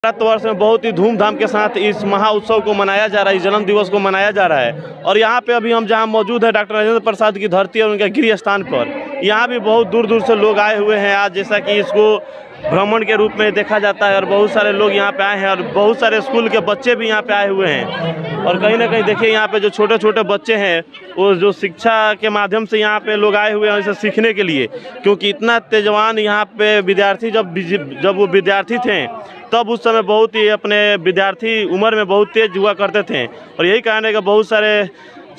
भारतवर्ष में बहुत ही धूमधाम के साथ इस महाउत्सव को मनाया जा रहा है, इस जन्म दिवस को मनाया जा रहा है। और यहाँ पे अभी हम जहाँ मौजूद है डॉक्टर राजेंद्र प्रसाद की धरती और उनके गृह स्थान पर, यहाँ भी बहुत दूर दूर से लोग आए हुए हैं आज, जैसा कि इसको भ्रमण के रूप में देखा जाता है। और बहुत सारे लोग यहाँ पे आए हैं और बहुत सारे स्कूल के बच्चे भी यहाँ पे आए हुए हैं। और कहीं ना कहीं देखिए यहाँ पे जो छोटे छोटे बच्चे हैं वो जो शिक्षा के माध्यम से यहाँ पे लोग आए हुए हैं इसे सीखने के लिए, क्योंकि इतना तेजवान यहाँ पे विद्यार्थी जब वो विद्यार्थी थे तब उस समय बहुत ही अपने विद्यार्थी उम्र में बहुत तेज हुआ करते थे। और यही कारण है कि बहुत सारे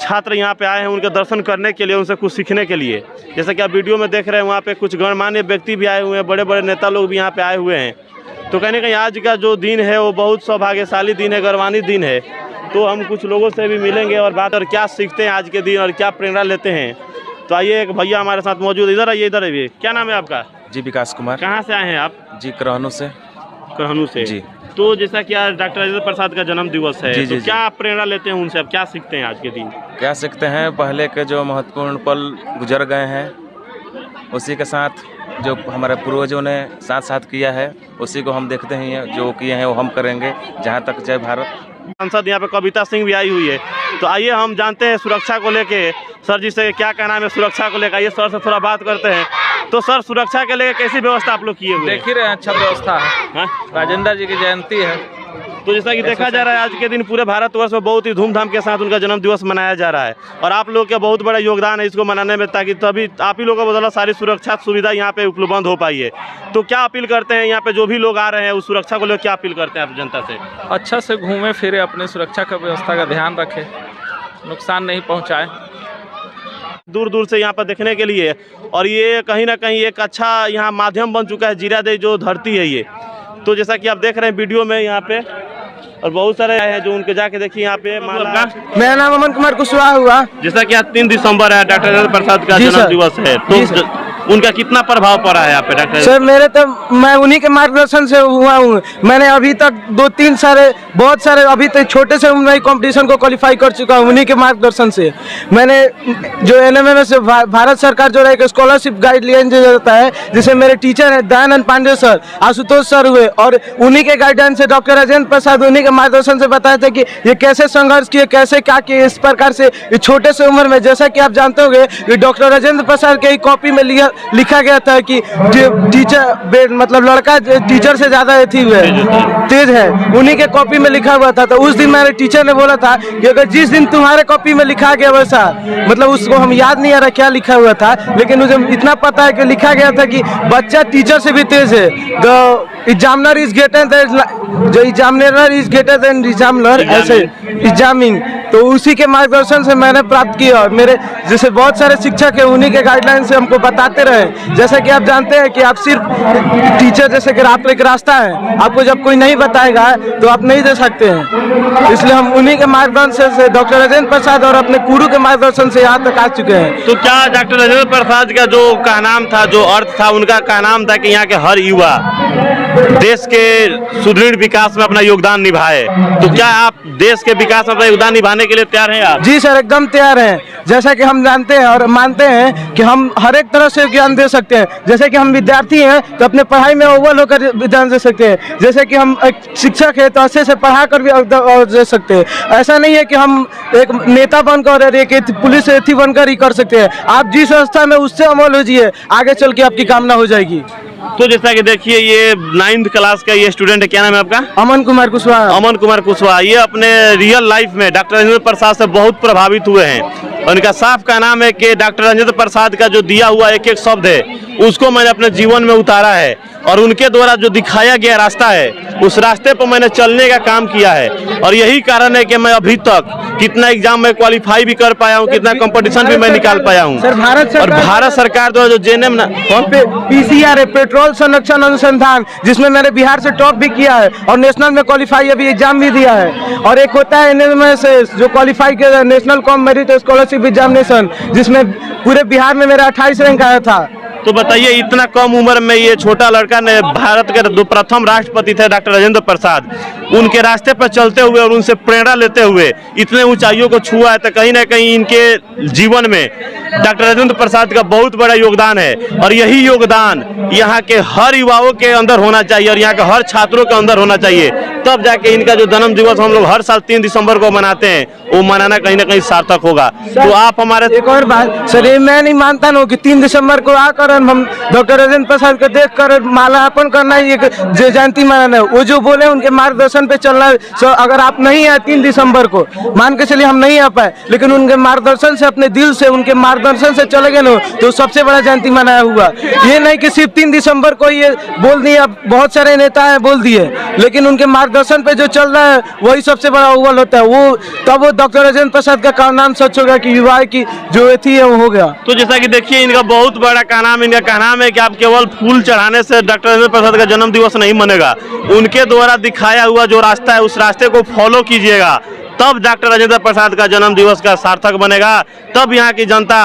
छात्र यहाँ पे आए हैं उनके दर्शन करने के लिए, उनसे कुछ सीखने के लिए। जैसा कि आप वीडियो में देख रहे हैं वहाँ पे कुछ गणमान्य व्यक्ति भी आए हुए हैं, बड़े बड़े नेता लोग भी यहाँ पे आए हुए हैं। तो कहीं ना कहीं आज का जो दिन है वो बहुत सौभाग्यशाली दिन है, गौरवान्वित दिन है। तो हम कुछ लोगों से भी मिलेंगे और बात और क्या सीखते हैं आज के दिन और क्या प्रेरणा लेते हैं। तो आइए, एक भैया हमारे साथ मौजूद, इधर आइए, इधर आइए। क्या नाम है आपका? जी विकास कुमार। कहाँ से आए हैं आप? जी करहनू से। करहनू से जी। तो जैसा कि आज डॉक्टर राजेंद्र प्रसाद का जन्म दिवस है, तो क्या प्रेरणा लेते हैं उनसे, अब क्या सीखते हैं आज के दिन? क्या सीखते हैं, पहले के जो महत्वपूर्ण पल गुजर गए हैं उसी के साथ जो हमारे पूर्वजों ने साथ साथ किया है उसी को हम देखते हैं, जो किए हैं वो हम करेंगे। जहाँ तक जय भारत। सांसद यहाँ पे कविता सिंह भी आई हुई है, तो आइए हम जानते हैं सुरक्षा को लेके सर जी से क्या कहना है सुरक्षा को लेकर। आइए सर से थोड़ा बात करते हैं। तो सर, सुरक्षा के लेके कैसी व्यवस्था आप लोग किए हुए? देख ही रहे हैं, अच्छा व्यवस्था है। राजेंद्र जी की जयंती है, तो जैसा कि देखा जा रहा है आज के दिन पूरे भारतवर्ष में बहुत ही धूमधाम के साथ उनका जन्म दिवस मनाया जा रहा है। और आप लोग का बहुत बड़ा योगदान है इसको मनाने में, ताकि तभी आप ही लोगों को बदौलत सारी सुरक्षा सुविधा यहाँ पे उपलब्ध हो पाई है। तो क्या अपील करते हैं यहाँ पे जो भी लोग आ रहे हैं उस सुरक्षा को लेकर क्या अपील करते हैं आप जनता से? अच्छा से घूमे फिरे, अपने सुरक्षा का व्यवस्था का ध्यान रखें, नुकसान नहीं पहुँचाए। दूर दूर से यहाँ पर देखने के लिए, और ये कहीं ना कहीं एक अच्छा यहाँ माध्यम बन चुका है, जीरादेई जो धरती है ये। तो जैसा कि आप देख रहे हैं वीडियो में यहाँ पे, और बहुत सारे आए हैं जो उनके जाके देखिए यहाँ पे। मेरा नाम अमन कुमार कुशवाहा हुआ। जैसा कि आज 3 दिसंबर है, डॉक्टर राजेंद्र प्रसाद का जन्म दिवस है, तो उनका कितना प्रभाव पड़ा है यहाँ पे डॉक्टर? सर मेरे तो मैं उन्हीं के मार्गदर्शन से हुआ हूँ। मैंने अभी तक 2-3 सारे बहुत सारे अभी तक छोटे से उम्र में कंपटीशन को क्वालिफाई कर चुका हूँ उन्हीं के मार्गदर्शन से। मैंने जो NMM से भारत सरकार जो एक स्कॉलरशिप गाइडलाइन जो देता है, जिसे मेरे टीचर है दयानंद पांडे सर, आशुतोष सर हुए, और उन्हीं के गाइडेंस से डॉक्टर राजेंद्र प्रसाद उन्हीं के मार्गदर्शन से बताए थे कि ये कैसे संघर्ष किए, कैसे क्या किए। इस प्रकार से छोटे से उम्र में, जैसा कि आप जानते होंगे कि डॉक्टर राजेंद्र प्रसाद के कॉपी में लिखा गया था कि टीचर मतलब लड़का टीचर से ज्यादा तेज है, उन्हीं के कॉपी में लिखा हुआ था। तो उस दिन मेरे टीचर ने बोला था कि अगर जिस दिन तुम्हारे कॉपी में लिखा गया वैसा, मतलब उसको हम याद नहीं आ रहा क्या लिखा हुआ था, लेकिन मुझे इतना पता है कि लिखा गया था कि बच्चा टीचर से भी तेज है। The examiner is greater than जो examiner is greater than examiner, ऐसे एग्जामिंग। तो उसी के मार्गदर्शन से मैंने प्राप्त किया। और मेरे जैसे बहुत सारे शिक्षक है उन्हीं के गाइडलाइन से हमको बताते रहे। जैसे कि आप जानते हैं कि आप सिर्फ टीचर जैसे कि आप एक रास्ता है, आपको जब कोई नहीं बताएगा तो आप नहीं दे सकते हैं। इसलिए हम उन्हीं के मार्गदर्शन से, डॉक्टर राजेंद्र प्रसाद और अपने गुरु के मार्गदर्शन से यहाँ तक आ चुके हैं। तो क्या डॉक्टर राजेंद्र प्रसाद का जो कहनाम था, जो अर्थ था, उनका कहनाम था कि यहाँ के हर युवा देश के सुदृढ़ विकास में अपना योगदान निभाए। तो क्या आप देश के विकास में अपना योगदान निभाने के लिए तैयार हैं आप? जी सर, एकदम तैयार हैं। जैसा कि हम जानते हैं और मानते हैं कि हम हर एक तरह से ज्ञान दे सकते हैं। जैसे कि हम विद्यार्थी हैं तो अपने पढ़ाई में अव्वल होकर ज्ञान दे सकते हैं। जैसे कि हम एक शिक्षक है तो अच्छे से पढ़ा कर भी दे सकते हैं। ऐसा नहीं है कि हम एक नेता बनकर और एक पुलिस एथी बनकर ही कर सकते हैं। आप जिस संस्था में उससे अमल हो जाइए, आगे चल के आपकी कामना हो जाएगी। तो जैसा कि देखिए ये 9th क्लास का ये स्टूडेंट है, क्या नाम है आपका? अमन कुमार कुशवाहा। अमन कुमार कुशवाहा। ये अपने रियल लाइफ में डॉक्टर राजेंद्र प्रसाद से बहुत प्रभावित हुए हैं। उनका साफ का नाम है कि डॉक्टर राजेंद्र प्रसाद का जो दिया हुआ एक एक शब्द है उसको मैंने अपने जीवन में उतारा है, और उनके द्वारा जो दिखाया गया रास्ता है उस रास्ते पर मैंने चलने का काम किया है। और यही कारण है कि मैं अभी तक कितना एग्जाम में क्वालिफाई भी कर पाया हूँ, कितना कंपटीशन भी मैं निकाल पाया हूँ। सर भारत सरकार द्वारा जो JNM PCR है, पेट्रोल संरक्षण अनुसंधान, जिसमें मैंने बिहार से टॉप भी किया है और नेशनल में क्वालिफाई अभी एग्जाम भी दिया है। और एक होता है NMM से जो क्वालिफाई किया national com merit scholarship examination, जिसमें पूरे बिहार में मेरा 28 रैंक आया था। तो बताइए, इतना कम उम्र में ये छोटा लड़का ने भारत के जो प्रथम राष्ट्रपति थे डॉक्टर राजेंद्र प्रसाद, उनके रास्ते पर चलते हुए और उनसे प्रेरणा लेते हुए इतने ऊंचाइयों को छुआ है। तो कहीं ना कहीं इनके जीवन में डॉक्टर राजेंद्र प्रसाद का बहुत बड़ा योगदान है और यही योगदान यहाँ के हर युवाओं के अंदर होना चाहिए और यहाँ के हर छात्रों के अंदर होना चाहिए, तब जाके इनका जो जन्म दिवस हम लोग हर साल 3 दिसंबर को मनाते हैं वो मनाना कहीं ना कहीं सार्थक होगा। तो आप हमारे एक और बात सर, ये मैं नहीं मानता ना कि 3 दिसंबर को आकर हम डॉक्टर राजेंद्र प्रसाद को देख कर माला अर्पण करना है, जयंती मनाना है। वो जो बोले उनके मार्गदर्शन पे चलना है। अगर आप नहीं आए 3 दिसंबर को, मान के चलिए हम नहीं आ पाए, लेकिन उनके मार्गदर्शन से, अपने दिल से, उनके मार्गदर्शन से चले गए ना, तो सबसे बड़ा जयंती मनाया हुआ। ये नहीं कि सिर्फ 3 दिसंबर को ये बोल दिया, बहुत सारे नेता हैं बोल दिए, लेकिन उनके मार्गदर्शन पे जो चल रहा है वही सबसे बड़ा अव्वल होता है। वो तब वो डॉक्टर राजेंद्र प्रसाद का नाम सच होगा कि युवा की जो थी वो हो गया। तो जैसा कि देखिए इनका बहुत बड़ा इनका कहना है कि आप केवल फूल चढ़ाने से डॉक्टर राजेंद्र प्रसाद का जन्म दिवस नहीं मनेगा, उनके द्वारा दिखाया हुआ जो रास्ता है उस रास्ते को फॉलो कीजिएगा, तब डॉक्टर राजेंद्र प्रसाद का जन्म दिवस का सार्थक बनेगा, तब यहाँ की जनता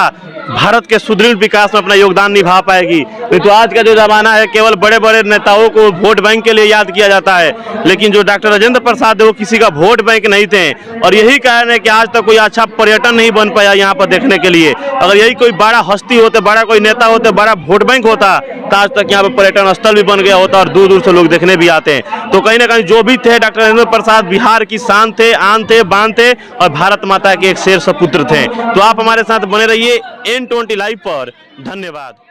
भारत के सुदृढ़ विकास में अपना योगदान निभा पाएगी। तो आज का जो जमाना है केवल बड़े बड़े नेताओं को वोट बैंक के लिए याद किया जाता है, लेकिन जो डॉक्टर राजेंद्र प्रसाद है वो किसी का वोट बैंक नहीं थे और यही कारण है कि आज तक कोई अच्छा पर्यटन नहीं बन पाया यहाँ पर देखने के लिए। अगर यही कोई बड़ा हस्ती होते, बड़ा कोई नेता होते, बड़ा वोट बैंक होता तो आज तक यहाँ पर पर्यटन स्थल भी बन गया होता और दूर दूर से लोग देखने भी आते हैं। तो कहीं ना कहीं जो भी थे डॉक्टर राजेंद्र प्रसाद बिहार की शान थे, आन थे, बान थे और भारत माता के एक शेर सपुत्र थे। तो आप हमारे साथ बने रहिए N20 लाइव पर। धन्यवाद।